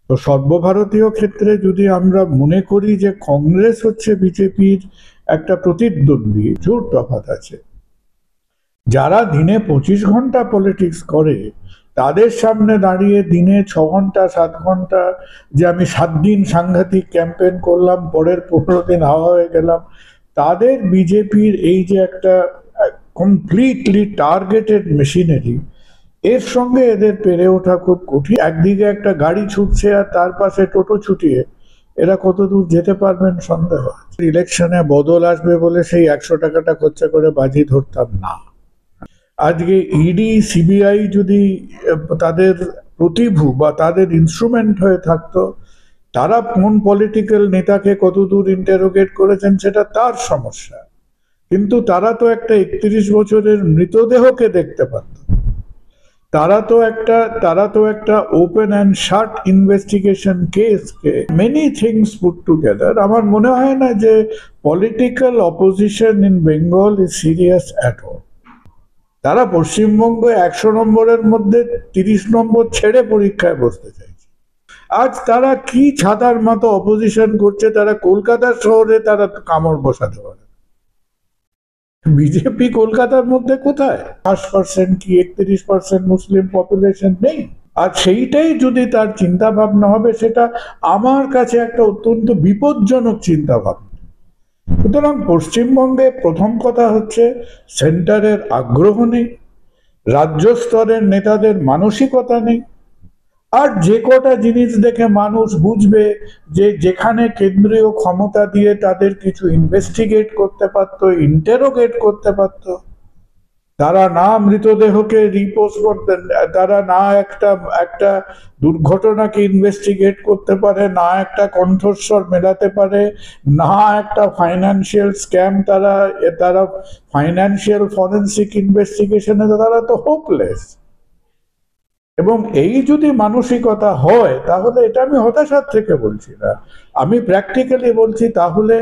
তো সর্বভারতীয় ক্ষেত্রে যদি আমরা মনে করি যে কংগ্রেস হচ্ছে বিজেপির একটা প্রতিদ্বন্দ্বী, জোর তফাৎ আছে। যারা দিনে 25 ঘন্টা পলিটিক্স করে তাদের সামনে দাঁড়িয়ে দিনে 6 ঘন্টা 7 ঘন্টা যে আমি 7 দিন সাংঘাতিক ক্যাম্পেইন করলাম, পরের 15 দিন হাওয়া হয়ে গেলাম, তাদের বিজেপির এই যে একটা কমপ্লিটলি টার্গেটেড মেশিনারি, এর সঙ্গে এদের পেরে ওঠা খুব কঠিন। একদিকে একটা গাড়ি ছুটছে আর তার পাশে টোটো ছুটিয়ে এরা কত দূর যেতে পারবেন সন্দেহ। ইলেকশনে বদল আসবে বলে সেই 100 টাকাটা খরচা করে বাজি ধরতাম না। আজকে ইডি সিবিআই যদি তাদের প্রতিভু বা তাদের ইনস্ট্রুমেন্ট হয়ে থাকতো, তারা কোন পলিটিক্যাল নেতাকে কতদূর ইন্টারোগেট করেছেন সেটা তার সমস্যা, কিন্তু তারা তো একটা 31 বছরের মৃতদেহকে দেখতে পারত। তারা তো একটা ওপেন অ্যান্ড শাট ইনভেস্টিগেশন কেসকে মেনি থিংস পুট টুগেদার। আমার মনে হয় না যে political opposition in Bengal is serious at all. তারা পশ্চিমবঙ্গে 100 নম্বরের মধ্যে 30 নম্বর ছেড়ে পরীক্ষায় বসতে চাইছে। আজ তারা কি ছাতার মতো অপোজিশন করছে, তারা কলকাতা শহরে তারা কামড় বসাতে পারে। বিজেপি কলকাতার মধ্যে কোথায়? 5% কি 31% মুসলিম পপুলেশন নেই। আর সেইটাই যদি তার চিন্তা ভাবনা হবে, সেটা আমার কাছে একটা অত্যন্ত বিপজ্জনক চিন্তা ভাবনা। সুতরাং পশ্চিমবঙ্গে প্রথম কথা হচ্ছে সেন্টারের আগ্রহ নেই, রাজ্য স্তরের নেতাদের মানসিকতা নেই। আর যে কটা জিনিস দেখে মানুষ বুঝবে যে যেখানে কেন্দ্রীয় ক্ষমতা দিয়ে তাদের কিছু ইনভেস্টিগেট করতে পারতো, ইন্টারোগেট করতে পারতো, তারা না মৃতদেহকে রিপোজ করতেন, তারা না একটা দুর্ঘটনাকে ইনভেস্টিগেট করতে পারে, না একটা কণ্ঠস্বর মেলাতে পারে, না একটা ফাইন্যান্সিয়াল স্ক্যাম, তারা ফাইন্যান্সিয়াল ফরেন্সিক ইনভেস্টিগেশনে তারা তো হোপলেস। এবং এই যদি মানসিকতা হয়, তাহলে এটা আমি হতাশার থেকে বলছি না, আমি প্র্যাকটিক্যালি বলছি, তাহলে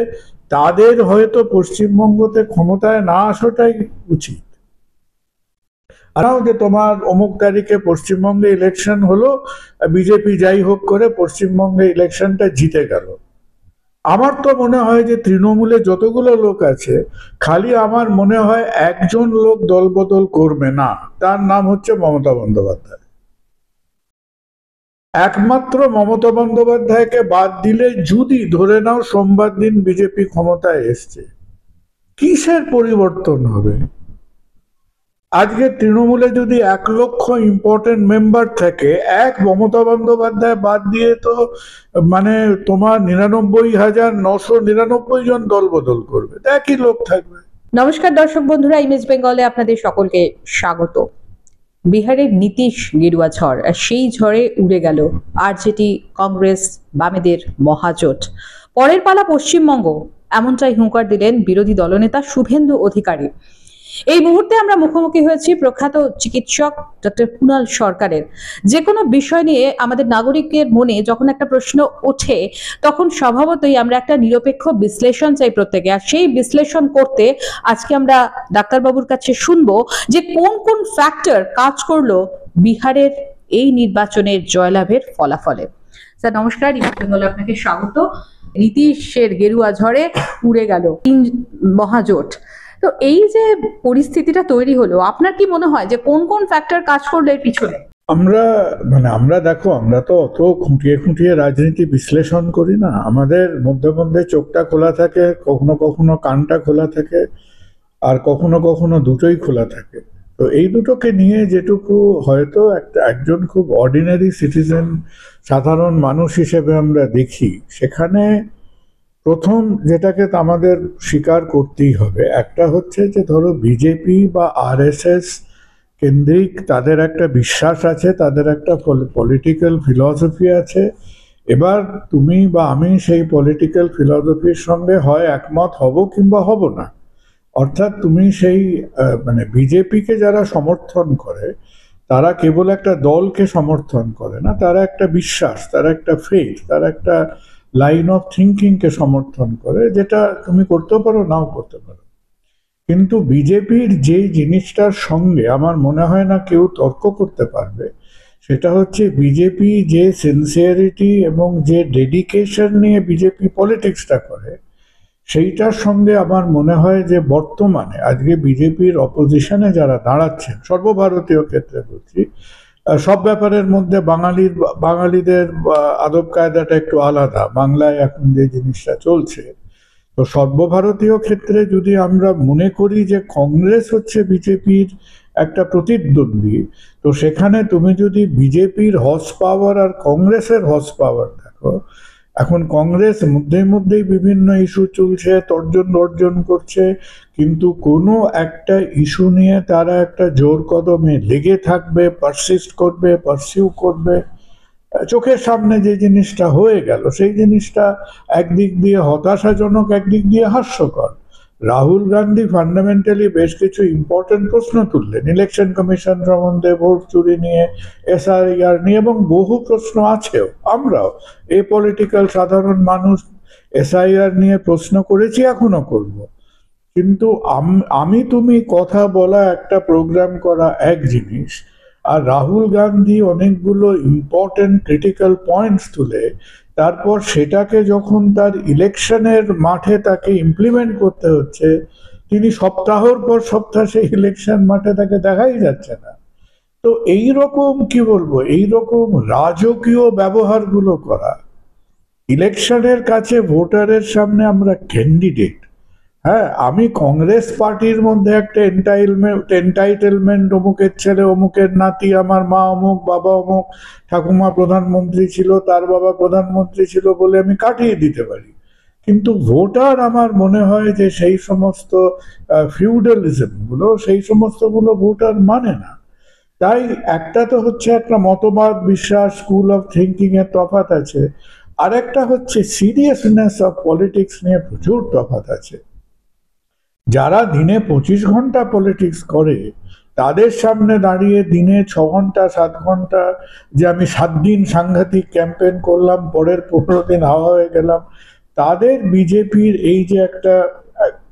তাদের হয়তো পশ্চিমবঙ্গতে ক্ষমতায় না আসাটাই উচিত। আর যে তোমার অমুক তারিখে পশ্চিমবঙ্গে ইলেকশন হলো, বিজেপি যাই হোক করে পশ্চিমবঙ্গে ইলেকশনটা জিতে গেল। আমার তো মনে হয় যে তৃণমূলে যতগুলো লোক আছে, খালি আমার মনে হয় একজন লোক দলবদল করবে না, তার নাম হচ্ছে মমতা বন্দ্যোপাধ্যায়। একমাত্র মমতা বন্দ্যোপাধ্যায়কে বাদ দিলে, যদি ধরে নাও সোমবার দিন বিজেপি ক্ষমতায় এসছে, কিসের পরিবর্তন হবে? আজকে তৃণমূলে যদি 1 লক্ষ ইম্পর্টেন্ট মেম্বার থাকে, এক মমতা বন্দ্যোপাধ্যায় বাদ দিয়ে তো মানে তোমার 99,999 জন দল বদল করবে, একই লোক থাকবে। নমস্কার দর্শক বন্ধুরা, ইমেজ বেঙ্গলে আপনাদের সকলকে স্বাগত। বিহারের নীতিশ গেরুয়া ঝড়, আর সেই ঝড়ে উড়ে গেল আরজেডি কংগ্রেস বামেদের মহাজোট। পরের পালা পশ্চিমবঙ্গ, এমনটাই হুঁকার দিলেন বিরোধী দলনেতা শুভেন্দু অধিকারী। এই মুহূর্তে আমরা মুখোমুখি হয়েছি প্রখ্যাত চিকিৎসক ডক্টর কুণাল সরকারের। যে কোনো বিষয় নিয়ে আমাদের নাগরিকের মনে যখন একটা প্রশ্ন ওঠে, তখন স্বভাবতই আমরা একটা নিরপেক্ষ বিশ্লেষণ চাই প্রত্যেকে। আর সেই বিশ্লেষণ করতে আজকে আমরা ডাক্তারবাবুর কাছে শুনবো যে কোন কোন ফ্যাক্টর কাজ করলো বিহারের এই নির্বাচনের জয়লাভের ফলাফলে। স্যার নমস্কার, ইমেজ বেঙ্গলে আপনাকে স্বাগত। নীতিশের গেরুয়া ঝড়ে উড়ে গেল 3 মহাজোট। তো এই যে পরিস্থিতিটা তৈরি হলো, আপনার কি মনে হয় যে কোন কোন ফ্যাক্টর কাজ করলো এর পিছনে? আমরা দেখো, আমরা তো অত খুঁটিয়ে খুঁটিয়ে রাজনীতি বিশ্লেষণ করি না। আমাদের মধ্যে মধ্যে চোখটা খোলা থাকে, কখনো কখনো কানটা খোলা থাকে, আর কখনো কখনো দুটোই খোলা থাকে। তো এই দুটোকে নিয়ে যেটুকু হয়তো একজন খুব অর্ডিনারি সিটিজেন, সাধারণ মানুষ হিসেবে আমরা দেখি, সেখানে প্রথম যেটাকে আমাদের স্বীকার করতেই হবে, একটা হচ্ছে যে ধরো বিজেপি বা আরএসএস কেন্দ্রিক তাদের একটা বিশ্বাস আছে, তাদের একটা পলিটিক্যাল ফিলসফি আছে। এবার তুমি বা আমি সেই পলিটিক্যাল ফিলসফির সঙ্গে হয় একমত হব কিংবা হব না। অর্থাৎ তুমি সেই মানে বিজেপিকে যারা সমর্থন করে, তারা কেবল একটা দলকে সমর্থন করে না, তারা একটা বিশ্বাস, তারা একটা ফেথ, তারা একটা লাইন অফ থিঙ্কিংকে সমর্থন করে, যেটা তুমি করতে পারো নাও করতে পারো। কিন্তু বিজেপির যে জিনিসটার সঙ্গে আমার মনে হয় না কেউ তর্ক করতে পারবে, সেটা হচ্ছে বিজেপি যে সিনসিয়ারিটি এবং যে ডেডিকেশন নিয়ে বিজেপি পলিটিক্সটা করে, সেইটার সঙ্গে আমার মনে হয় যে বর্তমানে আজকে বিজেপির অপোজিশনে যারা দাঁড়াচ্ছেন, সর্বভারতীয় ক্ষেত্রে বলছি, সব ব্যাপারের মধ্যে বাঙালিদের আদব কায়দাটা একটু আলাদা। বাংলায় এখন যে জিনিসটা চলছে, তো সর্বভারতীয় ক্ষেত্রে যদি আমরা মনে করি যে কংগ্রেস হচ্ছে বিজেপির একটা প্রতিদ্বন্দ্বী, তো সেখানে তুমি যদি বিজেপির হর্স পাওয়ার আর কংগ্রেসের হর্স পাওয়ার দেখো, এখন কংগ্রেস মধ্যেই বিভিন্ন ইস্যু চলছে, তর্জন বর্জন করছে, কিন্তু কোনো একটা ইস্যু নিয়ে তারা একটা জোর কদমে লেগে থাকবে, পারসিস্ট করবে, পারসিউ করবে। চোখের সামনে যে জিনিসটা হয়ে গেল, সেই জিনিসটা একদিক দিয়ে হতাশাজনক, একদিক দিয়ে হাস্যকর। রাহুল গান্ধী ফান্ডামেন্টালি বেশ কিছু ইম্পর্টেন্ট প্রশ্ন তুললেন, ইলেকশন কমিশন সম্বন্ধে, ভোট চুরি নিয়ে, এসআইআর নিয়ে, এবং বহু প্রশ্ন আছেও। আমরাও এ পলিটিক্যাল সাধারণ মানুষ এসআইআর নিয়ে প্রশ্ন করেছি, এখনো করব। কিন্তু আমি তুমি কথা বলা, একটা প্রোগ্রাম করা এক জিনিস, আর রাহুল গান্ধী অনেকগুলো ইম্পর্টেন্ট ক্রিটিক্যাল পয়েন্টস তুলে তারপর সেটাকে যখন তার ইলেকশনের মাঠে তাকে ইমপ্লিমেন্ট করতে হচ্ছে, তিনি সপ্তাহের পর সপ্তাহ সেই ইলেকশন মাঠে তাকে দেখাই যাচ্ছে না। তো এই রকম কি বলবো, এই রকম রাজকীয় ব্যবহারগুলো করা, ইলেকশনের কাছে ভোটারের সামনে আমরা ক্যান্ডিডেট, হ্যাঁ, আমি কংগ্রেস পার্টির মধ্যে একটা এন্টাইটেলমেন্ট, অমুকের ছেলে, অমুকের নাতি, আমার মা অমুক, বাবা অমুক, ঠাকুমা প্রধানমন্ত্রী ছিল, তার বাবা প্রধানমন্ত্রী ছিল বলে আমি কাটিয়ে দিতে পারি। কিন্তু ভোটার, আমার মনে হয় যে সেই সমস্ত ফিউডালিজম গুলো, সেই সমস্ত গুলো ভোটার মানে না। তাই একটা তো হচ্ছে একটা মতবাদ, বিশ্বাস, স্কুল অফ থিঙ্কিং এর তফাৎ আছে, আর একটা হচ্ছে সিরিয়াসনেস অফ পলিটিক্স নিয়ে প্রচুর তফাৎ আছে। যারা দিনে 25 ঘন্টা পলিটিক্স করে, তাদের সামনে দাঁড়িয়ে দিনে 6 ঘন্টা 7 ঘন্টা, যে আমি 7 দিন সাংঘাতিক ক্যাম্পেইন করলাম, পরের 15 দিন হাওয়া হয়ে গেলাম, তাদের বিজেপির এই যে একটা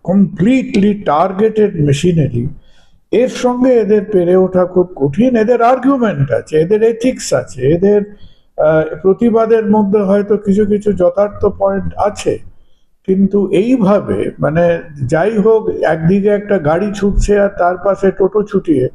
কমপ্লিটলি টার্গেটেড মেশিনারি, এর সঙ্গে এদের পেরে ওঠা খুব কঠিন। এদের আর্গুমেন্ট আছে, এদের এথিক্স আছে, এদের প্রতিবাদের মধ্যে হয়তো কিছু কিছু যথার্থ পয়েন্ট আছে, কিন্তু এইভাবে মানে যাই হোক, একদিকে একটা গাড়ি ছুটছে আর তার পাশে টোটো ছুটিয়ে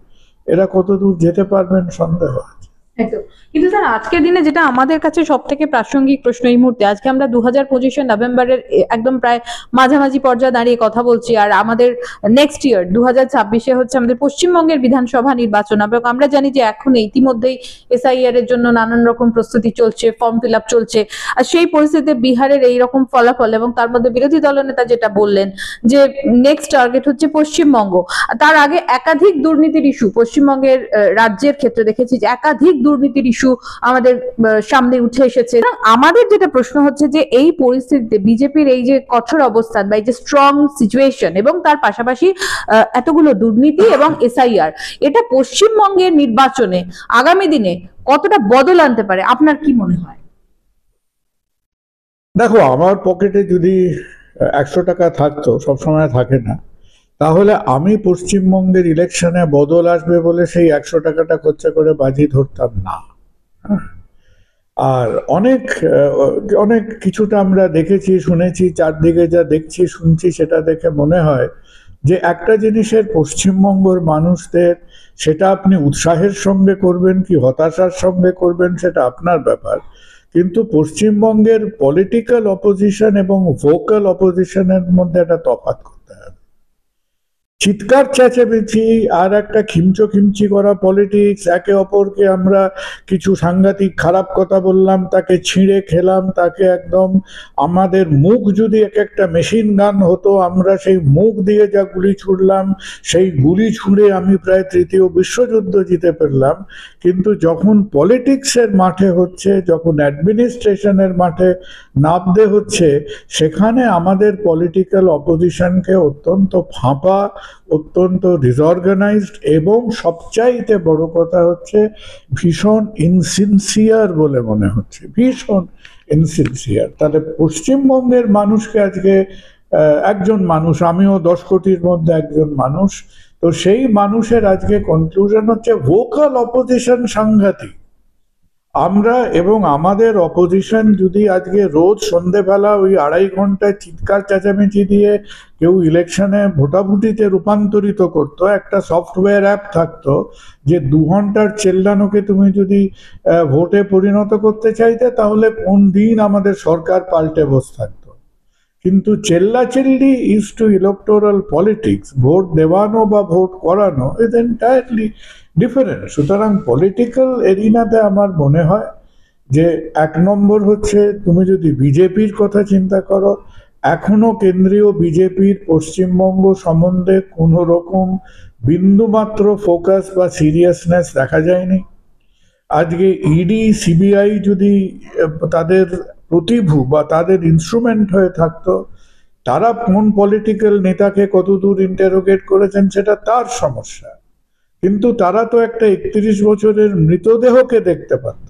এরা কত দূর যেতে পারবেন সন্দেহ আছে। একদম। কিন্তু স্যার, আজকের দিনে যেটা আমাদের কাছে সব থেকে প্রাসঙ্গিক প্রশ্ন এই মুহূর্তে, আজকে আমরা 2025 নভেম্বরের একদম প্রায় মাঝামাঝি পর্যায়ে দাঁড়িয়ে কথা বলছি, আর আমাদের নেক্সট ইয়ার 2026-এ হচ্ছে আমাদের পশ্চিমবঙ্গের বিধানসভা নির্বাচন, এবং আমরা জানি যে এখন ইতিমধ্যেই এসআইআর এর জন্য নানান রকম প্রস্তুতি চলছে, ফর্ম ফিল আপ চলছে, আর সেই পরিস্থিতিতে বিহারের এই রকম ফলাফল, এবং তার মধ্যে বিরোধী দলনেতা যেটা বললেন যে নেক্সট টার্গেট হচ্ছে পশ্চিমবঙ্গ। তার আগে একাধিক দুর্নীতির ইস্যু পশ্চিমবঙ্গের রাজ্যের ক্ষেত্রে দেখেছি যে একাধিক দুর্নীতির ইস্যু আমাদের সামনে উঠে এসেছে। আমাদের যেটা প্রশ্ন হচ্ছে যে এই পরিস্থিতিতে বিজেপির এই যে কঠোর অবস্থান বা এই যে স্ট্রং সিচুয়েশন, এবং তার পাশাপাশি এতগুলো দুর্নীতি এবং এসআইআর, এটা পশ্চিমবঙ্গের নির্বাচনে আগামী দিনে কতটা বদল আনতে পারে, আপনার কি মনে হয়? দেখো, আমার পকেটে যদি 100 টাকা থাকতো, সবসময় থাকে না, তাহলে আমি পশ্চিমবঙ্গের ইলেকশনে বদল আসবে বলে সেই 100 টাকাটা খরচা করে বাজি ধরতাম না। আর অনেক অনেক কিছুটা আমরা দেখেছি, শুনেছি, চারদিকে যা দেখছি শুনছি সেটা দেখে মনে হয় যে একটা জিনিসের পশ্চিমবঙ্গের মানুষদের, সেটা আপনি উৎসাহের সঙ্গে করবেন কি হতাশার সঙ্গে করবেন সেটা আপনার ব্যাপার, কিন্তু পশ্চিমবঙ্গের পলিটিক্যাল অপোজিশন এবং ভোকাল অপোজিশনের মধ্যে একটা তফাৎ করতে হবে। চিৎকার চেঁচামেচি আর একটা খিমচি করা পলিটিক্স, একে অপরকে আমরা কিছু সাংঘাতিক খারাপ কথা বললাম, তাকে ছিঁড়ে খেলাম, তাকে একদম, আমাদের মুখ যদি এক একটা মেশিন গান হতো, আমরা সেই মুখ দিয়ে যা গুলি ছুড়লাম, সেই গুলি ছুঁড়ে আমি প্রায় 3য় বিশ্বযুদ্ধ জিতে ফেললাম। কিন্তু যখন পলিটিক্সের মাঠে হচ্ছে, যখন অ্যাডমিনিস্ট্রেশনের মাঠে নামতে হচ্ছে, সেখানে আমাদের পলিটিক্যাল অপোজিশনকে অত্যন্ত ফাঁপা, অত্যন্ত ডিসঅর্গানাইজড, এবং সবচাইতে বড় কথা হচ্ছে ভীষণ ইনসিনসিয়ার বলে মনে হচ্ছে, ভীষণ ইনসিনসিয়ার। তাহলে পশ্চিমবঙ্গের মানুষকে আজকে, একজন মানুষ, আমিও 10 কোটির মধ্যে একজন মানুষ, তো সেই মানুষের আজকে কনক্লুশন হচ্ছে ভোকাল অপোজিশন সাংঘাতিক, আমরা এবং আমাদের অপোজিশন যদি আজকে রোজ সন্ধেবেলা ওই 2.5 ঘন্টা চিৎকার চেঁচামেচি দিয়ে কেউ ইলেকশনে ভোটাভুটিতে রূপান্তরিত করতো, একটা সফটওয়্যার অ্যাপ থাকতো যে 2 ঘন্টার চেল্লানোকে তুমি যদি ভোটে পরিণত করতে চাইতে, তাহলে কোন দিন আমাদের সরকার পাল্টে বসে থাকতো। কিন্তু চেল্লাচিল্লি is to electoral politics, vote দেওয়ানো বা ভোট করানো ইজ এন্টায়ারলি ডিফারেন্ট। সুতরাং পলিটিক্যাল এরিনাতে আমার মনে হয় যে 1 নম্বর হচ্ছে, তুমি যদি বিজেপির কথা চিন্তা করো, এখনো কেন্দ্রীয় বিজেপির পশ্চিমবঙ্গ সম্বন্ধে কোনো রকম বিন্দুমাত্র ফোকাস বা সিরিয়াসনেস দেখা যায়নি। আজকে ইডি সিবিআই যদি তাদের প্রতিভু বা তাদের ইনস্ট্রুমেন্ট হয়ে থাকতো, তারা কোন পলিটিক্যাল নেতাকে কতদূর ইন্টারোগেট করেছেন সেটা তার সমস্যা, কিন্তু তারা তো একটা 31 বছরের মৃতদেহকে দেখতে পারত।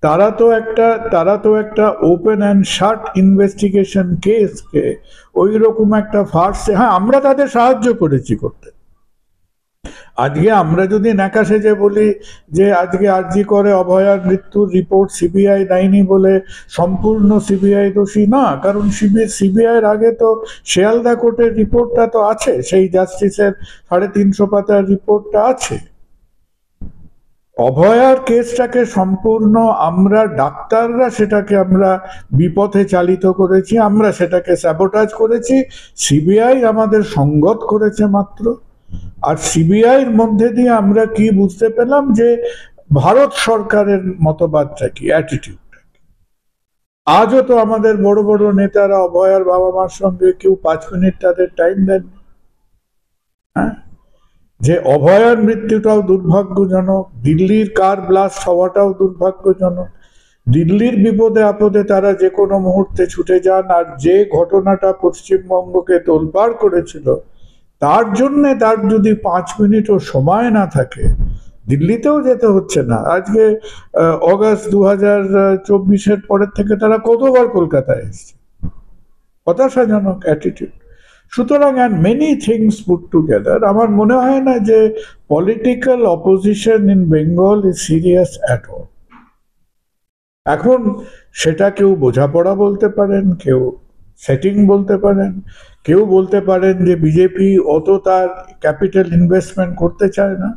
তারা তো একটা ওপেন অ্যান্ড শাট ইনভেস্টিগেশন কেসকে ওই রকম একটা ফার্সে, হ্যাঁ আমরা তাদের সাহায্য করেছি করতে। আজকে আমরা যদি ন্যাকা সেজে বলি যে আজকে আরজি করে অভয়ার মৃত্যুর রিপোর্ট সিবিআই দেয়নি বলে সম্পূর্ণ সিবিআই দোষী, না, কারণ সিবিআইয়ের আগে তো শিয়ালদা কোর্টের রিপোর্টটা তো আছে, সেই জাস্টিসের 350 পাতার রিপোর্টটা আছে। অভয়ার কেসটাকে সম্পূর্ণ আমরা ডাক্তাররা সেটাকে আমরা বিপথে চালিত করেছি, আমরা সেটাকে স্যাবোটাজ করেছি, সিবিআই আমাদের সঙ্গত করেছে মাত্র। আর সিবিআইয়ের মধ্যে দিয়ে আমরা কি বুঝতে পেলাম যে ভারত সরকারের মতবাদটা কি, অ্যাটিটিউডটা কি। আজও তো আমাদের বড় বড় নেতারা অভয়ার বাবা মার সঙ্গে কেউ 5 মিনিট তাদের টাইম দেন। হ্যাঁ, যে অভয়ার মৃত্যুটাও দুর্ভাগ্যজনক, দিল্লির কার ব্লাস্ট হওয়াটাও দুর্ভাগ্যজনক। দিল্লির বিপদে আপদে তারা যে কোনো মুহূর্তে ছুটে যান, আর যে ঘটনাটা পশ্চিমবঙ্গকে তোলপাড় করেছিল তার জন্যে তার যদি 5 মিনিটও সময় না থাকে, দিল্লিতেও যেতে হচ্ছে না। আজকে অগাস্ট 2024-এর পরের থেকে তারা কতবার কলকাতায় এসছে। হতাশাজনক অ্যাটিটিউড। সুতরাং and many things put together, আমার মনে হয় না যে political opposition in Bengal is serious at all. এখন সেটা কেউ বোঝাপড়া বলতে পারেন, কেউ সেটিং বলতে পারেন, কেউ বলতে পারেন যে বিজেপি অত তার ক্যাপিটাল ইনভেস্টমেন্ট করতে চায় না।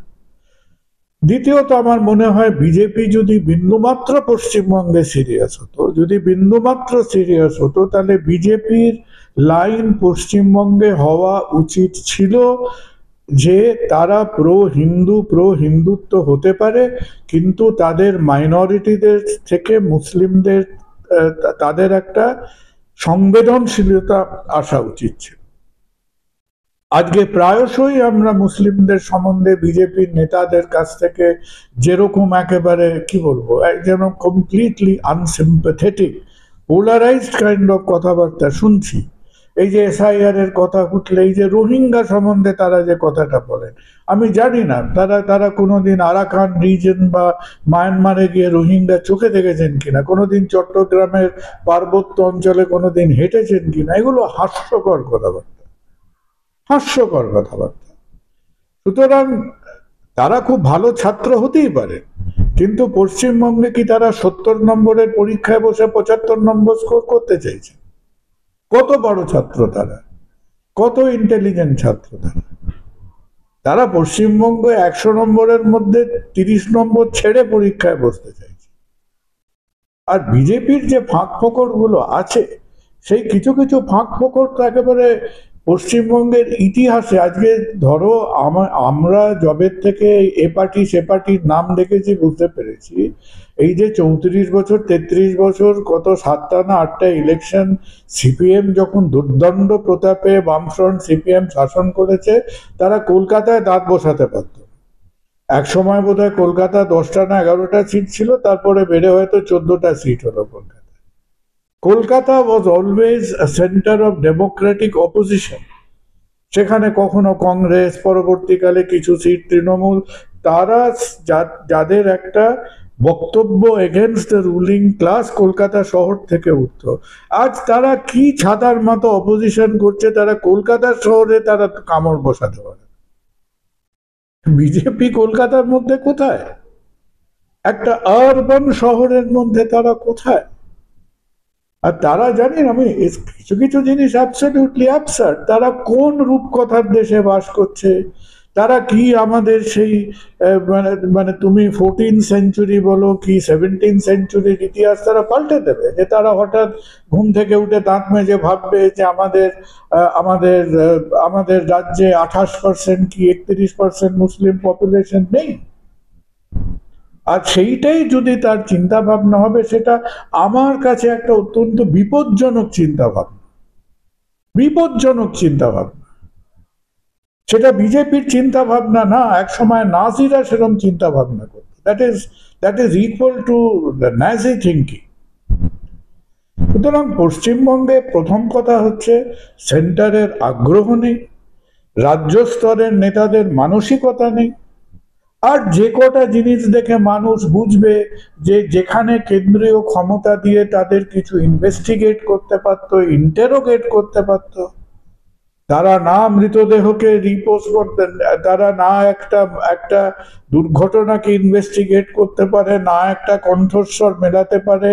দ্বিতীয়ত আমার মনে হয় বিজেপি যদি বিন্দুমাত্র পশ্চিমবঙ্গে সিরিয়াস হতো, যদি বিন্দুমাত্র সিরিয়াস হতো, তাহলে বিজেপির লাইন পশ্চিমবঙ্গে হওয়া উচিত ছিল যে তারা প্রো হিন্দুত্ব হতে পারে, কিন্তু তাদের মাইনরিটিদের থেকে মুসলিমদের তাদের একটা সংবেদনশীলতা আসা উচিত ছিল। আজকে প্রায়শই আমরা মুসলিমদের সম্বন্ধে বিজেপির নেতাদের কাছ থেকে যেরকম একেবারে কি বলবো, যেন কমপ্লিটলি আনসিম্প্যাথেটিক পোলারাইজড কাইন্ড অফ কথাবার্তা শুনছি। এই যে এসআইআর এর কথা উঠলে, এই যে রোহিঙ্গা সম্বন্ধে তারা যে কথাটা বলেন, আমি জানি না তারা কোনোদিন আরাকান রিজন বা মায়ানমারে গিয়ে রোহিঙ্গা চোখে দেখেছেন কিনা, কোনোদিন চট্টগ্রামের পার্বত্য অঞ্চলে কোনোদিন হেঁটেছেন কিনা। এগুলো হাস্যকর কথাবার্তা, হাস্যকর কথাবার্তা। সুতরাং তারা খুব ভালো ছাত্র হতেই পারে, কিন্তু পশ্চিমবঙ্গে কি তারা 70 নম্বরের পরীক্ষায় বসে 75 নম্বর স্কোর করতে চাইছে? কত বড় ছাত্র তারা, কত ইন্টেলিজেন্ট ছাত্র তারা পশ্চিমবঙ্গে 100 নম্বরের মধ্যে 30 নম্বর ছেড়ে পরীক্ষায় বসতে চাইছে। আর বিজেপির যে ফাঁক ফোকর গুলো আছে, সেই কিছু কিছু ফাঁক ফোকর তো একেবারে পশ্চিমবঙ্গের ইতিহাসে, আজকে ধরো আমরা জবের থেকে এ পার্টি সে পার্টির নাম দেখেছি, বুঝতে পেরেছি এই যে 34 বছর 33 বছর কত 7টা না 8টা ইলেকশন সিপিএম যখন দুর্দণ্ড প্রতাপে বামফ্রন্ট সিপিএম শাসন করেছে, তারা কলকাতায় দাঁত বসাতে পারত। এক সময় বোধহয় কলকাতা 10টা না 11টা সিট ছিল, তারপরে বেড়ে হয়তো 14টা সিট হলো Kolkata. Kolkata was always a center of democratic opposition. সেখানে কখনো কংগ্রেস, পরবর্তীকালে কিছু সিট তৃণমূল, তারা যাদের একটা বক্তব্য against the ruling class Kolkata শহর থেকে উঠত। আজ তারা কি ছাতার মতো অপোজিশন করছে, তারা কলকাতা শহরে তারা কামড় বসাতে পারে। বিজেপি কলকাতার মধ্যে কোথায়? একটা আরবান শহরের মধ্যে তারা কোথায়? আর তারা জানেন, আমি কিছু কিছু জিনিস অ্যাবসলিউটলি অ্যাবসার্ড। তারা কোন রূপকথার দেশে বাস করছে? তারা কি আমাদের সেই মানে মানে তুমি 14 সেঞ্চুরি বলো কি 17 সেঞ্চুরির ইতিহাস তারা পাল্টে দেবে? যে তারা হঠাৎ ঘুম থেকে উঠে দাঁত মেজে ভাববে যে আমাদের রাজ্যে 28% কি 31% মুসলিম পপুলেশন নেই? আর সেইটাই যদি তার চিন্তা ভাবনা হবে, সেটা আমার কাছে একটা অত্যন্ত বিপজ্জনক চিন্তা ভাবনা। বিপজ্জনক চিন্তা ভাবনা। সেটা বিজেপির চিন্তা ভাবনা না। এক সময় নাজিরা সেরকম চিন্তা ভাবনা করত। That is equal to the Nazi thinking. সুতরাং পশ্চিমবঙ্গে প্রথম কথা হচ্ছে সেন্টারের আগ্রহ নেই, রাজ্য স্তরের নেতাদের মানসিকতা নেই। আর যে কটা জিনিস দেখে মানুষ বুঝবে যে যেখানে কেন্দ্রীয় ক্ষমতা দিয়ে তাদের কিছু ইনভেস্টিগেট করতে পারতো, ইন্টারোগেট করতে পারতো, তারা না মৃতদেহকে রিপোজ করতেন, তারা না একটা দুর্ঘটনাকে ইনভেস্টিগেট করতে পারে, না একটা কণ্ঠস্বর মেলাতে পারে,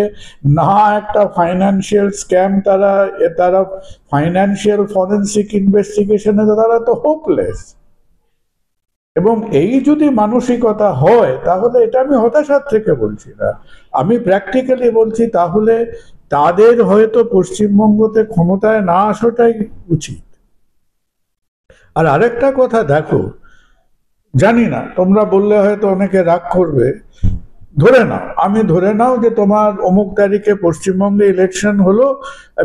না একটা ফাইন্যান্সিয়াল স্ক্যাম, তারা ফাইন্যান্সিয়াল ফরেন্সিক ইনভেস্টিগেশনে তারা তো হোপলেস। এবং এই যদি মানসিকতা হয়, তাহলে এটা আমি হতাশার থেকে বলছি না, আমি প্র্যাকটিক্যালি বলছি, তাহলে তাদের হয়তো পশ্চিমবঙ্গতে ক্ষমতায় না আসাটাই উচিত। আর আরেকটা কথা দেখো, জানি না তোমরা বললে হয়তো অনেকে রাগ করবে, আমি ধরে নাও যে তোমার অমুক তারিখে পশ্চিমবঙ্গে ইলেকশন হলো,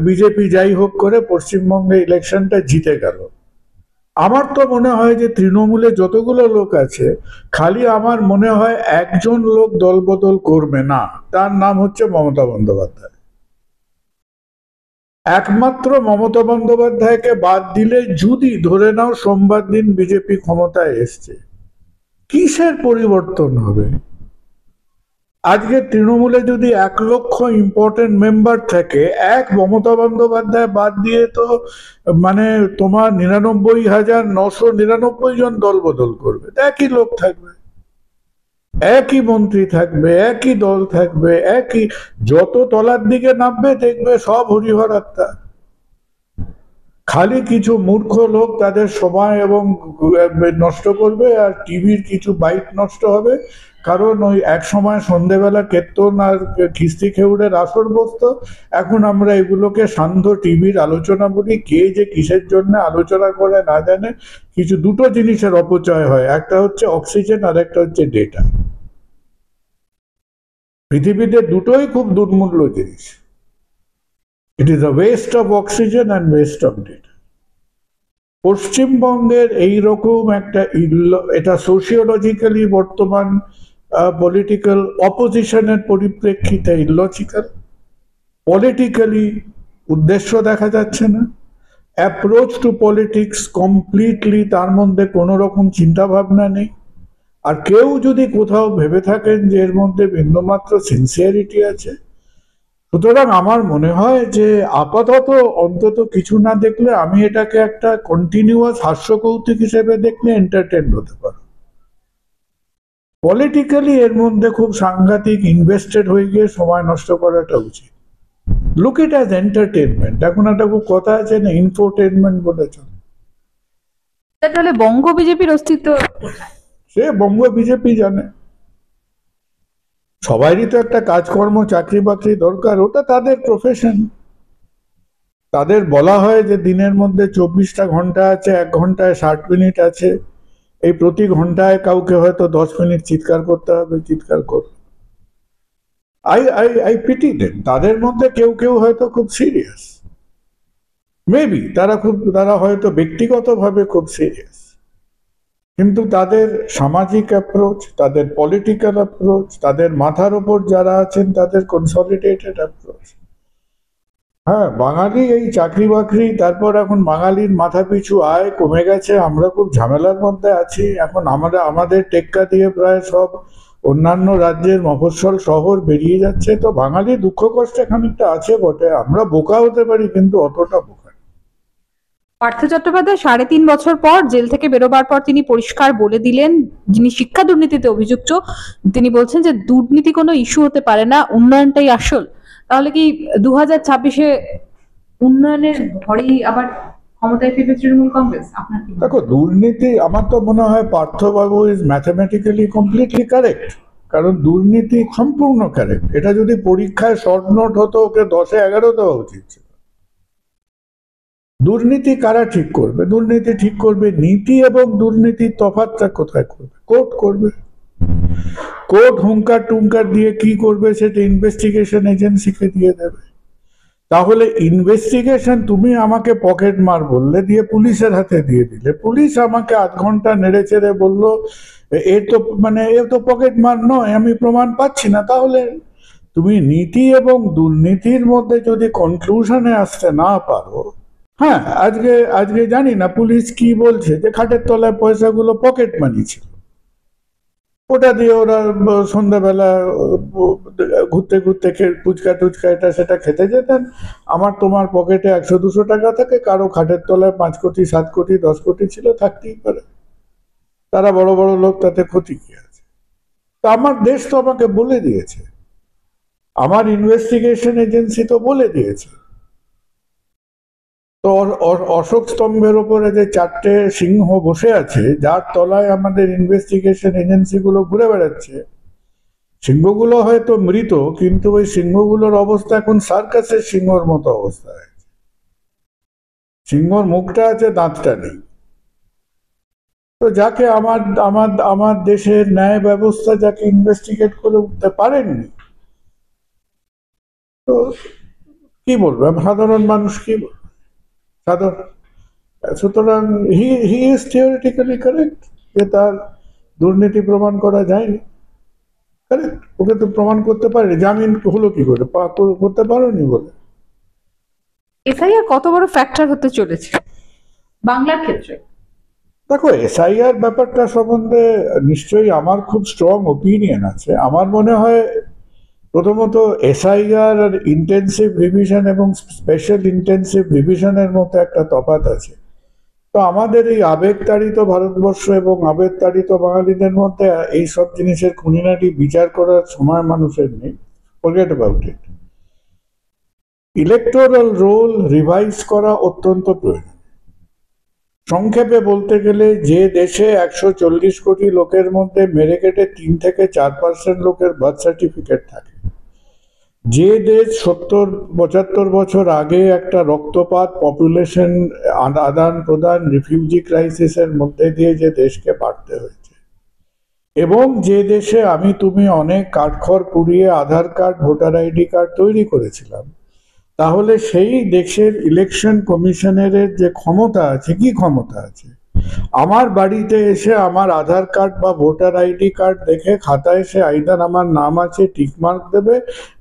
বিজেপি যাই হোক করে পশ্চিমবঙ্গে ইলেকশনটা জিতে গেল। আমার তো মনে হয় যে তৃণমূলে যতগুলো লোক আছে, খালি আমার মনে হয় একজন লোক দলবদল করবে না, তার নাম হচ্ছে মমতা বন্দ্যোপাধ্যায়। একমাত্র মমতা বন্দ্যোপাধ্যায়কে বাদ দিলে, যদি ধরে নাও সোমবার দিন বিজেপি ক্ষমতায় এসছে, কিসের পরিবর্তন হবে? আজকে তৃণমূলে যদি 1 লক্ষ ইম্পর্টেন্ট মেম্বার থাকে, এক মমতা বন্দ্যোপাধ্যায় বাদ দিয়ে তো মানে তোমার 99,999 জন দল বদল করবে। একই লোক থাকবে, একই মন্ত্রী থাকবে, একই দল থাকবে, একই, যত তলার দিকে নামবে দেখবে সব হরিহর আত্মা। খালি কিছু মূর্খ লোক তাদের সময় এবং নষ্ট করবে, আর টিভির কিছু বাইট নষ্ট হবে। কারণ ওই এক সময় সন্ধেবেলা কীর্তন আর খিস্তি খেউড়ের আসর বসতো, এখন আমরা এগুলোকে সান্ধ্য টিভির আলোচনা বলি। কে যে কিসের জন্য আলোচনা করে না জানে। দুটো জিনিসের অপচয় হয়, একটা হচ্ছে অক্সিজেন আর একটা হচ্ছে ডেটা। পৃথিবীতে দুটোই খুব দুর্মূল্য জিনিস। It is a West of oxygen and West of data. পশ্চিমবঙ্গের এইরকম এটা সোশিওলজিক্যালি বর্তমান পলিটিক্যাল অপোজিশনের পরিপ্রেক্ষিতে ইলজিক্যাল। পলিটিক্যালি উদ্দেশ্য দেখা যাচ্ছে না, অ্যাপ্রোচ টু পলিটিক্স কমপ্লিটলি, তার মধ্যে কোনো রকম চিন্তা ভাবনা নেই। আর কেউ যদি কোথাও ভেবে থাকেন যে এর মধ্যে বিন্দুমাত্র সিনসিয়ারিটি আছে, সুতরাং আমার মনে হয় যে আপাতত অন্তত কিছু না দেখলে, আমি এটাকে একটা কন্টিনিউয়াস হাস্যকৌতুক হিসেবে দেখলে এন্টারটেন হতে পারো। পলিটিক্যালি এর মধ্যে খুব সাংঘাতিক ইনভেস্টেড হয়ে গিয়ে সময় নষ্ট করাটা উচিত। Look it as entertainment. এখন একটা খুব কথা আছে না, ইনফোটেনমেন্ট বলে চলে। তাহলে বঙ্গ বিজেপির অস্তিত্ব সে বঙ্গ বিজেপি জানে, সবারই তো একটা কাজকর্ম চাকরি বাকরি দরকার, ওটা তাদের প্রফেশন। তাদের বলা হয় যে দিনের মধ্যে 24টা ঘন্টা আছে, 1 ঘন্টায় 60 মিনিট আছে, এই প্রতি ঘন্টায় কাউকে হয়তো 10 মিনিট চিৎকার করতে হবে, চিৎকার কর। পিটি দেন। তাদের মধ্যে কেউ হয়তো খুব সিরিয়াস, মেবি তারা হয়তো ব্যক্তিগতভাবে খুব সিরিয়াস, কিন্তু তাদের সামাজিক অ্যাপ্রোচ, তাদের পলিটিক্যাল অ্যাপ্রোচ, তাদের মাথার ওপর যারা আছেন তাদের কনসলিডেটেড অ্যাপ্রোচ। হ্যাঁ, বাঙালি এই চাকরি বাকরি, তারপর এখন বাঙালির মাথা পিছু আয় কমে গেছে, আমরা খুব ঝামেলার মধ্যে আছি। এখন আমাদের টেক্কা দিয়ে প্রায় সব অন্যান্য রাজ্যের মফস্বল শহর বেরিয়ে যাচ্ছে। তো বাঙালি দুঃখ কষ্টে খানিকটা আছে বটে, আমরা বোকা হতে পারি কিন্তু অতটা বোকা। পার্থ চট্টোপাধ্যায় 3.5 বছর পর জেল থেকে বেরোবার পর তিনি পরিষ্কার বলে দিলেন, যিনি শিক্ষা দুর্নীতিতে অভিযুক্ত, তিনি বলছেন যে দুর্নীতি কোনো ইস্যু হতে পারে না, উন্নয়নটাই আসল। তাহলে কি 2026-এ উন্নয়নের ভরেই আবার ক্ষমতায় ফিরবে তৃণমূল কংগ্রেস? আপনার কি মনে হয়? দেখো, দুর্নীতি, আমার তো মনে হয় পার্থবাবু ইজ ম্যাথমেটিক্যালি কমপ্লিটলি কারেক্ট। কারণ দুর্নীতি সম্পূর্ণ কারেক্ট। এটা যদি পরীক্ষায় শর্ট নোট হতো, ওকে 10-এ 11 দেওয়া উচিত ছিল। দুর্নীতি কারা ঠিক করবে? দুর্নীতি ঠিক করবে নীতি, এবং দুর্নীতির তফাৎটা কোথায় করবে? কোর্ট করবে। কোর্ট হুঙ্কার টুঙ্কার দিয়ে কি করবে সেটা ইনভেস্টিগেশন এজেন্সিকে দিয়ে দেবে। তাহলে ইনভেস্টিগেশন, তুমি আমাকে পকেট মার বললে, দিয়ে পুলিশের হাতে দিয়ে দিলে, পুলিশ আমাকে 8 ঘন্টা নেড়ে চেড়ে বললো এ তো পকেট মার নয়, আমি প্রমাণ পাচ্ছি না। তাহলে তুমি নীতি এবং দুর্নীতির মধ্যে যদি কনক্লুশনে আসতে না পারো, হ্যাঁ, আজকে জানি না পুলিশ কি বলছে, যে খাটের তলায় পয়সাগুলো পকেট মানি ছিল, ওটা দিয়ে ওরা সন্ধ্যাবেলা ঘুরতে ঘুরতে ফুচকা টুচকা এটা সেটা খেতে যেতেন। আমার তোমার পকেটে 100-200 টাকা থাকে, কারো খাটের তলায় 5 কোটি 7 কোটি 10 কোটি ছিল, থাকতেই পারে। তারা বড় বড় লোক, তাতে ক্ষতি কি আছে? তো আমার দেশ তো আমাকে বলে দিয়েছে, আমার ইনভেস্টিগেশন এজেন্সি তো বলে দিয়েছে। তো অশোক স্তম্ভের ওপরে যে 4টে সিংহ বসে আছে, যার তলায় আমাদের ইনভেস্টিগেশন এজেন্সি গুলো ঘুরে বেড়াচ্ছে, সিংহগুলো হয়তো মৃত, কিন্তু ওই সিংহগুলোর অবস্থা এখন সার্কাসের সিংহর মতো অবস্থা হয়েছে। সিংহর মুখটা আছে, দাঁতটা নেই। তো যাকে আমার দেশের ন্যায় ব্যবস্থা যাকে ইনভেস্টিগেট করে উঠতে পারেননি, তো কি বলবো, সাধারণ মানুষ কি বলবো? সুতরাং হি ইজ থিওরিটিক্যালি কারেক্ট যে তার দুর্নীতি প্রমাণ করা যায়নি। কারেক্ট, ওকে তো প্রমাণ করতে পারেনি। জামিন হলো কি করে? করতে পারোনি বলে। এসআইআর কত বড় ফ্যাক্টর হতে চলেছে বাংলার ক্ষেত্রে? দেখো, এসআইআর ব্যাপারটা সম্বন্ধে নিশ্চয়ই আমার খুব স্ট্রং ওপিনিয়ন আছে। আমার মনে হয় প্রথমত এসআইআর আর ইন্টেন্সিভ রিভিশন এবং স্পেশাল ইন্টেন্সিভ রিভিশনের মধ্যে একটা তফাৎ আছে। তো আমাদের এই আবেগতাড়িত ভারতবর্ষ এবং আবেগতাড়িত বাঙালিদের মধ্যে এই সব জিনিসের খুঁটিনাটি বিচার করার সময় মানুষের নেই। Forget about it. Electoral role revise করা অত্যন্ত প্রয়োজন। সংক্ষেপে বলতে গেলে, যে দেশে 140 কোটি লোকের মধ্যে মেরে কেটে 3 থেকে 4% লোকের বার্থ সার্টিফিকেট থাকে, যে দেশ 70-75 বছর আগে একটা রক্তপাত, পপুলেশন আদান প্রদান, রিফিউজি ক্রাইসিসের মধ্যে দিয়ে যে দেশকে বাড়তে হয়েছে, এবং যে দেশে আমি তুমি অনেক কাঠখড় পুড়িয়ে আধার কার্ড, ভোটার আইডি কার্ড তৈরি করেছিলাম, তাহলে সেই দেশের ইলেকশন কমিশনের যে ক্ষমতা আছে, কি ক্ষমতা আছে? আমার বাড়িতে এসে আমার আধার কার্ড বা ভোটার আইডি কার্ড দেখে খাতায় সে আইদার আমার নাম আছে টিকমার্ক দেবে,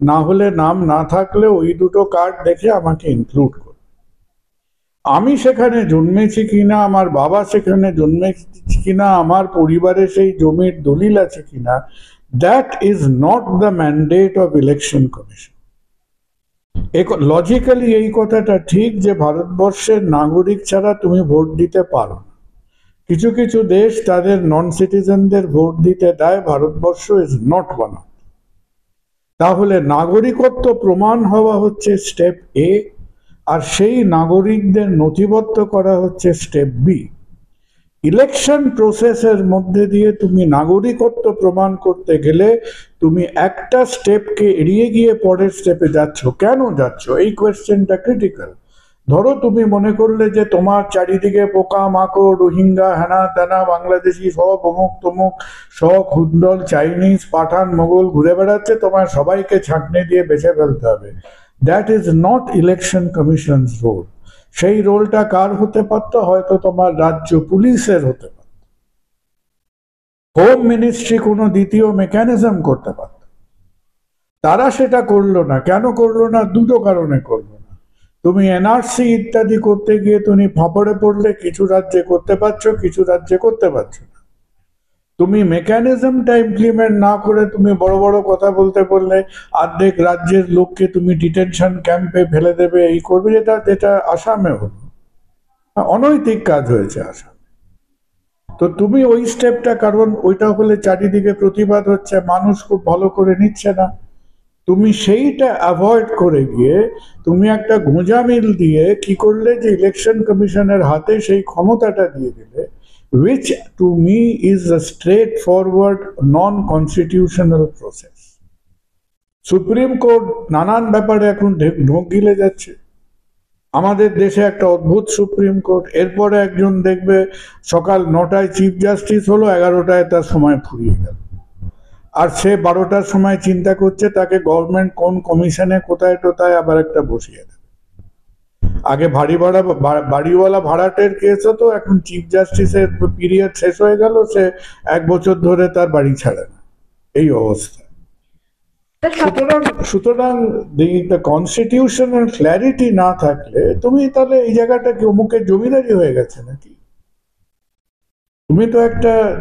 না হলে নাম না থাকলে ওই দুটো কার্ড দেখে আমাকে ইনক্লুড করবে। আমি সেখানে জন্মেছি কিনা, আমার বাবা সেখানে জন্মেছি কিনা, আমার পরিবারে সেই জমির দলিল আছে কিনা, that is not the mandate of election commission. Logically এই কথাটা ঠিক যে ভারতবর্ষের নাগরিক ছাড়া তুমি ভোট দিতে পারো না। কিছু কিছু দেশ তাদের নন সিটিজেনদের ভোট দিতে দেয়, ভারতবর্ষ ইজ নট ওয়ান। তাহলে নাগরিকত্ব প্রমাণ হওয়া হচ্ছে স্টেপ এ, আর সেই নাগরিকদের নথিবদ্ধ করা হচ্ছে স্টেপ বি। ইলেকশন প্রসেসের মধ্যে দিয়ে তুমি নাগরিকত্ব প্রমাণ করতে গেলে তুমি একটা স্টেপকে এড়িয়ে গিয়ে পরের স্টেপে যাচ্ছ। কেন যাচ্ছ? এই কোয়েশ্চেনটা ক্রিটিক্যাল। ধরো তুমি মনে করলে যে তোমার চারিদিকে পোকা মাকড়, রোহিঙ্গা, হেনা তেনা, বাংলাদেশি, সব অমুক তমুক, সব হুদ্দল, চাইনিজ, পাঠান, মোগল ঘুরে বেড়াচ্ছে, তোমার সবাইকে ছাঁকনি দিয়ে বেছে ফেলতে হবে। That is not election commission's role. সেই রোলটা কার হতে পারতো? হয়তো তোমার রাজ্য পুলিশের হতে পারত। হোম মিনিস্ট্রি কোনো দ্বিতীয় মেকানিজম করতে পারত। তারা সেটা করলো না। কেন করলো না? দুটো কারণে করলো না। তুমি এনআরসি ইত্যাদি করতে গিয়ে তুমি ফাঁপড়ে পড়লে, কিছু রাজ্যে করতে পারছো, কিছু রাজ্যে করতে পারছো না। তুমি মেকানিজমটা ইমপ্লিমেন্ট না করে তুমি বড় বড় কথা বলতে বললে, অর্ধেক রাজ্যের লোককে তুমি ডিটেনশন ক্যাম্পে ফেলে দেবে, এই করবে, যেটা আসামে হলো। অনৈতিক কাজ হয়েছে আসামে। তো তুমি ওই স্টেপটা, কারণ ওইটা হলে চারিদিকে প্রতিবাদ হচ্ছে, মানুষ খুব ভালো করে নিচ্ছে না, তুমি সেইটা অ্যাভয়েড করে গিয়ে তুমি একটা গোঁজামিল দিয়ে কি করলে যে ইলেকশন কমিশনের হাতে সেই ক্ষমতাটা দিয়ে দিলে, which to me is a straightforward non-constitutional process. Supreme court নানান ব্যাপারে এখন ঢোক গিলে যাচ্ছে। আমাদের দেশে একটা অদ্ভুত সুপ্রিম কোর্ট, এরপরে একজন দেখবে সকাল 9টায় চিফ জাস্টিস হলো, 11টায় তার সময় ফুরিয়ে গেল, আর সে 12টার সময় চিন্তা করছে তাকে গভর্নমেন্ট কোন কমিশনে কোথায় টোথায় আবার একটা বসিয়ে দেবে। আগে বাড়িওয়ালা ভাড়াটের কেস হতো, এখন চিফ জাস্টিসের পিরিয়ড শেষ হয়ে গেল, সে 1 বছর ধরে তার বাড়ি ছাড়ে না, এই অবস্থা। সুতরাং কনস্টিটিউশনাল ক্ল্যারিটি না থাকলে তুমি তাহলে এই জায়গাটা কি অমুকের জমিদারি হয়ে গেছে নাকি?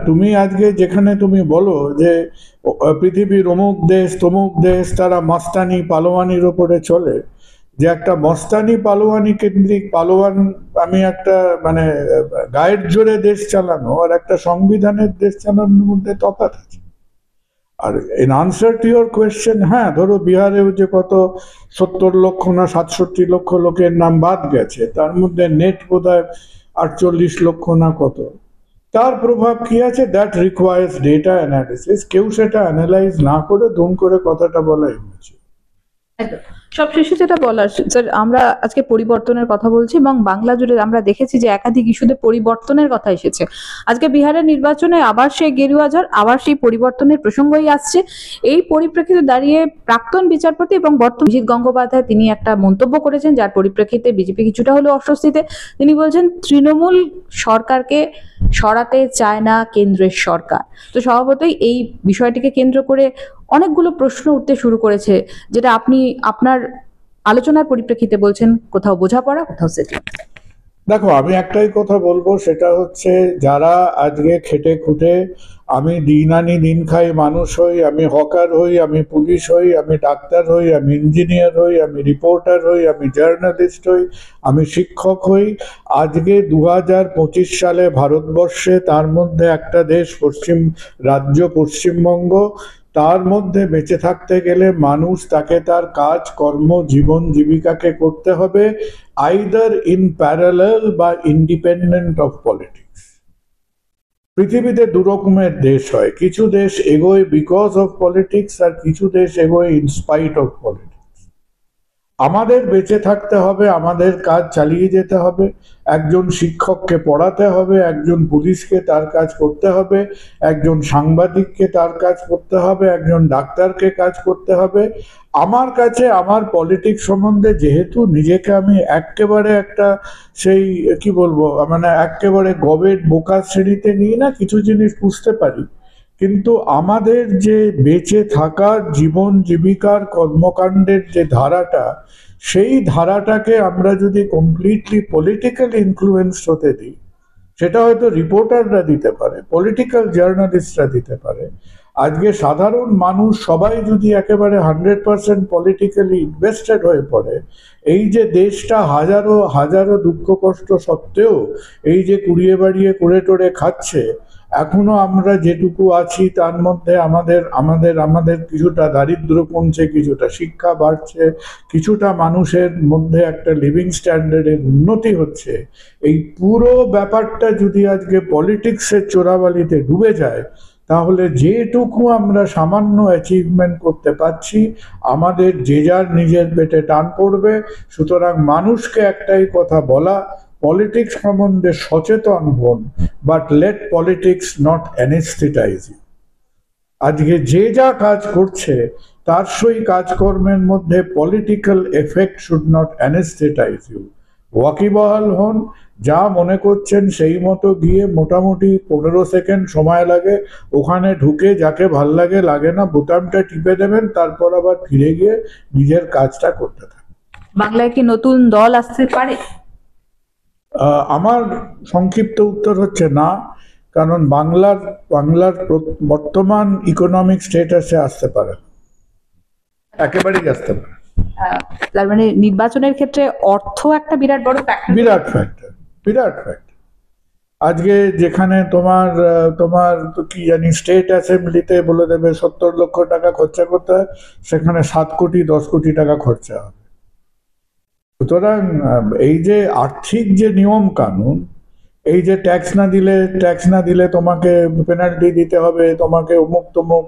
তুমি আজকে যেখানে তুমি বলো যে পৃথিবীর অমুক দেশ তমুক দেশ তারা মস্তানি পালোয়ানির ওপরে চলে, যে একটা মস্তানি পালোয়ানি কেন্দ্রিক পালোয়ান, আমি একটা মানে গায়ের জোরে দেশ চালানো আর একটা সংবিধানের দেশ চালানোর মধ্যে তফাৎ আছে। আর in answer to your question, হ্যাঁ ধরো বিহারেও যে কত 70 লক্ষ না 67 লক্ষ লোকের নাম বাদ গেছে, তার মধ্যে নেট বোধহয় 48 লক্ষ না কত, তার প্রভাব কি আছে? That requires data analysis. কেউ সেটা অ্যানালাইজ না করে দুম করে কথাটা বলাই উচিত। সবশেষে যেটা বলার স্যার, আমরা আজকে পরিবর্তনের কথা বলছি এবং বাংলা জুড়ে আমরা দেখেছি যে একাধিক ইস্যুতে পরিবর্তনের কথা এসেছে। আজকে বিহারের নির্বাচনে আবার সেই গেরুয়া ঝড়, আবার সেই পরিবর্তনের প্রসঙ্গই আসছে। এই পরিপ্রেক্ষিতে দাঁড়িয়ে প্রাক্তন বিচারপতি এবং বর্তমান অভিজিৎ গঙ্গোপাধ্যায় তিনি একটা মন্তব্য করেছেন, যার পরিপ্রেক্ষিতে বিজেপি কিছুটা হলেও অস্বস্তিতে। তিনি বলছেন তৃণমূল সরকারকে সরাতে চায় না কেন্দ্রের সরকার। তো স্বভাবতই এই বিষয়টিকে কেন্দ্র করে অনেকগুলো প্রশ্ন উঠতে শুরু করেছে, যেটা আপনি আপনার আলোচনার পরিপ্রেক্ষিতে বলছেন কোথাও বোঝাপড়া, কোথাও সেটিং। দেখো, আমি একটাই কথা বলবো, সেটা হচ্ছে যারা আজকে খেটে খুঁটে, আমি দিন আনি দিন খাই মানুষ হই, আমি হকার হই, আমি পুলিশ হই, আমি ডাক্তার হই, আমি ইঞ্জিনিয়ার হই, আমি রিপোর্টার হই, আমি জার্নালিস্ট হই, আমি শিক্ষক হই, আজকে 2025 সালে ভারতবর্ষে, তার মধ্যে একটা দেশ রাজ্য পশ্চিমবঙ্গ, তার মধ্যে বেঁচে থাকতে গেলে মানুষ তাকে তার কাজ কর্ম জীবন জীবিকাকে করতে হবে আইদার ইন প্যারালাল বা ইন্ডিপেন্ডেন্ট অফ পলিটিক্স। পৃথিবীতে দু রকমের দেশ হয়, কিছু দেশ এগোয় বিকজ অফ পলিটিক্স আর কিছু দেশ এগোয় ইন স্পাইট অফ পলিটিক্স। আমাদের বেঁচে থাকতে হবে, আমাদের কাজ চালিয়ে যেতে হবে, একজন শিক্ষককে পড়াতে হবে, একজন পুলিশকে তার কাজ করতে হবে, একজন সাংবাদিককে তার কাজ করতে হবে, একজন ডাক্তারকে কাজ করতে হবে। আমার কাছে আমার পলিটিক্স সম্বন্ধে, যেহেতু নিজেকে আমি একেবারে একটা সেই কি বলবো মানে একেবারে গবেট বোকার শ্রেণীতে নিয়ে না, কিছু জিনিস বুঝতে পারি, কিন্তু আমাদের যে বেঁচে থাকার জীবন জীবিকার কর্মকাণ্ডের যে ধারাটা, সেই ধারাটাকে আমরা যদি কমপ্লিটলি পলিটিক্যাল ইনফ্লুয়েন্স হতে দিই, সেটা হয়তো রিপোর্টাররা দিতে পারে, পলিটিক্যাল জার্নালিস্টরা দিতে পারে, আজকে সাধারণ মানুষ সবাই যদি একেবারে 100% পলিটিক্যালি ইনভেস্টেড হয়ে পড়ে, এই যে দেশটা হাজারো হাজারো দুঃখ কষ্ট সত্ত্বেও এই যে কুড়িয়ে বাড়িয়ে করে টোরে খাচ্ছে, এখনো আমরা যেটুকু আছি তার মধ্যে আমাদের আমাদের আমাদের কিছুটা দারিদ্র কমছে, কিছুটা শিক্ষা বাড়ছে, কিছুটা মানুষের মধ্যে একটা লিভিং স্ট্যান্ডার্ডের উন্নতি হচ্ছে, এই পুরো ব্যাপারটা যদি আজকে পলিটিক্সের চোরাবালিতে ডুবে যায়, তাহলে যেটুকু আমরা সামান্য অ্যাচিভমেন্ট করতে পারছি, আমাদের যে যার নিজের পেটে টান পড়বে। সুতরাং মানুষকে একটাই কথা বলা, পলিটিক্স সম্বন্ধে সচেতন হন, but let politics not anaesthetise you. আজকে যে যা কাজ করছে তার সেই কাজকর্মের মধ্যে political effect should not anaesthetise you. ওয়াকিবহাল হন, যা মনে করছেন সেই মতো গিয়ে মোটামুটি 15 সেকেন্ড সময় লাগে, ওখানে ঢুকে যাকে ভাল লাগে লাগে না বোতামটা টিপে দেবেন, তারপর আবার ফিরে গিয়ে নিজের কাজটা করতে থাকবেন। বাংলায় কি নতুন দল আসতে পারে? আমার সংক্ষিপ্ত উত্তর হচ্ছে না, কারণ বাংলার বর্তমান ইকোনমিক স্টেটাসে আসতে পারে, একেবারেই আসতে পারে। তার মানে নির্বাচনের ক্ষেত্রে অর্থ একটা বিরাট বড় ফ্যাক্টর। বিরাট ফ্যাক্টর। বিরাট ফ্যাক্ট। আজকে যেখানে তোমার তো কি জানি স্টেট অ্যাসেম্বলিতে বলে দেবে 70 লক্ষ টাকা খরচা করতে হয়, সেখানে 7 কোটি 10 কোটি টাকা খরচা হবে। সুতরাং এই যে আর্থিক যে নিয়ম কানুন, এই যে ট্যাক্স না দিলে তোমাকে পেনাল্টি দিতে হবে, তোমাকে অমুক তমুক,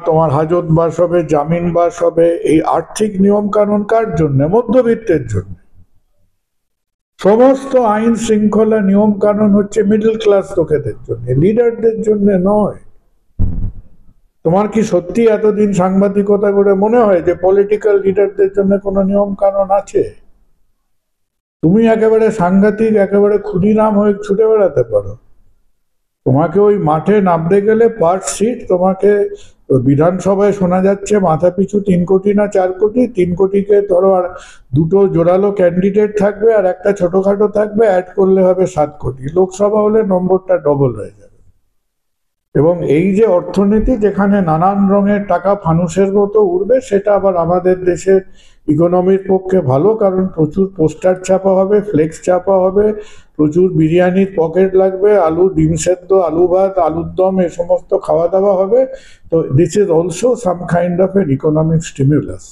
তোমার হাজত বাস হবে, জামিন বাস হবে, এই আর্থিক নিয়ম কানুন কার জন্য? মধ্যবিত্তের জন্য। সমস্ত আইন শৃঙ্খলা নিয়ম কানুন হচ্ছে মিডল ক্লাস লোকেদের জন্য, লিডারদের জন্য নয়। তোমার কি সত্যি এতদিন সাংবাদিকতা করে মনে হয় যে পলিটিক্যাল লিডারদের জন্য কোনো নিয়ম কানুন আছে? তুমি একেবারে সাংঘাতিক, একেবারে ক্ষুদিরাম হয়ে ছুটে বেড়াতে পারো। তোমাকে ওই মাঠে নামতে গেলে পার সিট তোমাকে বিধানসভায় শোনা যাচ্ছে মাথা পিছু 3 কোটি না 4 কোটি। 3 কোটিকে ধরো আর দুটো জোরালো ক্যান্ডিডেট থাকবে আর একটা ছোটখাটো থাকবে, অ্যাড করলে হবে 7 কোটি। লোকসভা হলে নম্বরটা ডবল হয়ে যাবে। এবং এই যে অর্থনীতি যেখানে নানান রঙের টাকা ফানুসের মতো উঠবে, সেটা আবার আমাদের দেশের ইকোনমির পক্ষে ভালো, কারণ প্রচুর পোস্টার ছাপা হবে, ফ্লেক্স ছাপা হবে, প্রচুর বিরিয়ানির পকেট লাগবে, আলু ডিম সেদ্ধ, আলু ভাত, আলুর দম, এ সমস্ত খাওয়া দাওয়া হবে। তো this is also some kind of N economic stimulus.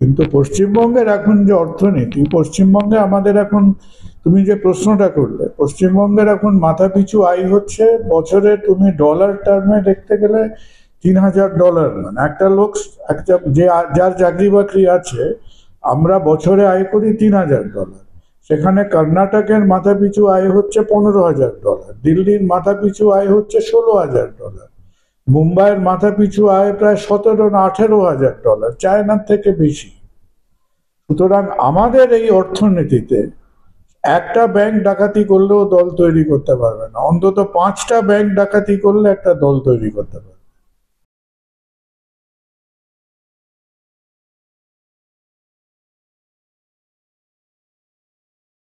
কিন্তু পশ্চিমবঙ্গের এখন যে অর্থনীতি, পশ্চিমবঙ্গে আমাদের এখন, তুমি যে প্রশ্নটা করলে, পশ্চিমবঙ্গের এখন মাথা পিছু আয় হচ্ছে বছরে, তুমি ডলার টার্মে দেখতে গেলে $3000। মানে একটা লোক, একটা যার চাকরি বাকরি আছে, আমরা বছরে আয় করি $3000। সেখানে কর্ণাটকের মাথা পিছু আয় হচ্ছে $15000, দিল্লির মাথা পিছু আয় হচ্ছে $16000, মুম্বাইয়ের মাথা পিছু আয় প্রায় 17 না 18,000 ডলার, চায়নার থেকে বেশি। সুতরাং আমাদের এই অর্থনীতিতে একটা ব্যাংক ডাকাতি করলেও দল তৈরি করতে পারবে না, অন্তত 5টা ব্যাংক ডাকাতি করলে একটা দল তৈরি করতে পারবে।